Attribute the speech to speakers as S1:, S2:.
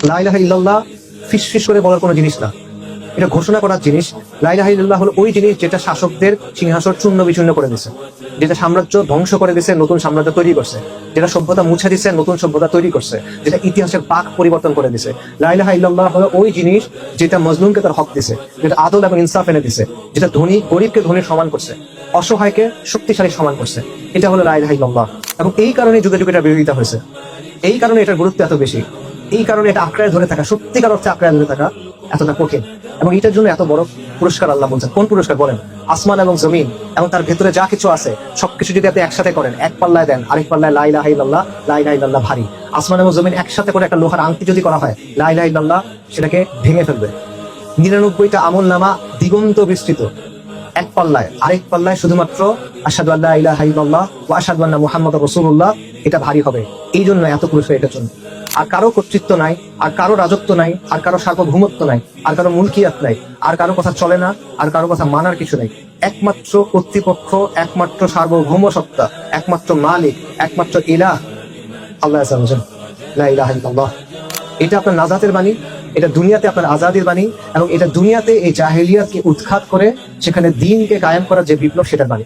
S1: লা ইলাহা ইল্লাল্লাহ ফিস ফিস করে বলার কোনো জিনিস না, এটা ঘোষণা করার জিনিস। লা ইলাহা ইল্লাল্লাহ হলো ওই জিনিস যেটা শাসকদের সিংহাসন চূর্ণ বিচূর্ণ করে দিছে, যেটা সাম্রাজ্য ধ্বংস করে দিছে, নতুন সাম্রাজ্য তৈরি করছে, যেটা সভ্যতা মুছে দিছে, নতুন সভ্যতা তৈরি করছে, যেটা ইতিহাসের পাক পরিবর্তন করে দিছে। লা ইলাহা ইল্লাল্লাহ হলো ওই জিনিস যেটা মজলুমকে তার হক দিছে, যেটা আদল এবং ইনসাফ এনে দিছে, যেটা ধনী গরিবকে ধনীর সমান করছে, অসহায়কে শক্তিশালী সমান করছে। এটা হলো লা ইলাহা ইল্লাল্লাহ। এবং এই কারণে যুগে যুগে এটা বিরোধিতা হয়েছে, এই কারণে এটার গুরুত্ব এত বেশি, এই কারণে এটা আঁকড়ায় ধরে থাকা, সত্যিকার অর্থে আঁকড়ায় ধরে থাকা এতটা কঠিন। এবং এটার জন্য এত বড় পুরস্কার আল্লাহ বলছেন। কোন পুরস্কার বলেন? আসমান এবং জমিন এবং তার ভেতরে যা কিছু আছে সবকিছু যদি আপনি একসাথে করেন, এক পাল্লায় দেন, আরেক পাল্লায় লা ইলাহা ইল্লাল্লাহ, লা ইলাহা ইল্লাল্লাহ ভারী। আসমান এবং জমিন একসাথে করে একটা লোহার আংটি যদি করা হয়, লা ইলাহা ইল্লাল্লাহ সেটাকে ভেঙে ফেলবে। 99টা আমল নামা দিগন্ত বিস্তৃত, এক পাল্লায়, আরেক পাল্লায় শুধুমাত্র আশহাদু আল্লা ইলাহা ইল্লাল্লাহ ওয়া আশহাদু আন্না মুহাম্মাদুর রাসূলুল্লাহ, এটা ভারী হবে। এই জন্য এত পুরস্কার এটার জন্য। আর কারো কর্তৃত্ব নাই, আর কারো রাজত্ব নাই, আর কারো সার্বভৌমত্ব নাই, আর কারো মুলকিয়াত নাই, আর কারো কথা চলে না, আর কারো কথা মানার কিছু নাই। একমাত্র কর্তৃপক্ষ, একমাত্র সার্বভৌম সত্তা, একমাত্র মালিক, একমাত্র ইলাহ আল্লাহ আযজা ওয়া জাল্লা। লা ইলাহা ইল্লাল্লাহ, এটা আপনার নাজাতের বাণী, এটা দুনিয়াতে আপনার আজাদির বাণী, এবং এটা দুনিয়াতে এই জাহেলিয়াতকে উৎখাত করে সেখানে দ্বীনকে কায়েম করার যে বিপ্লব, সেটার বাণী।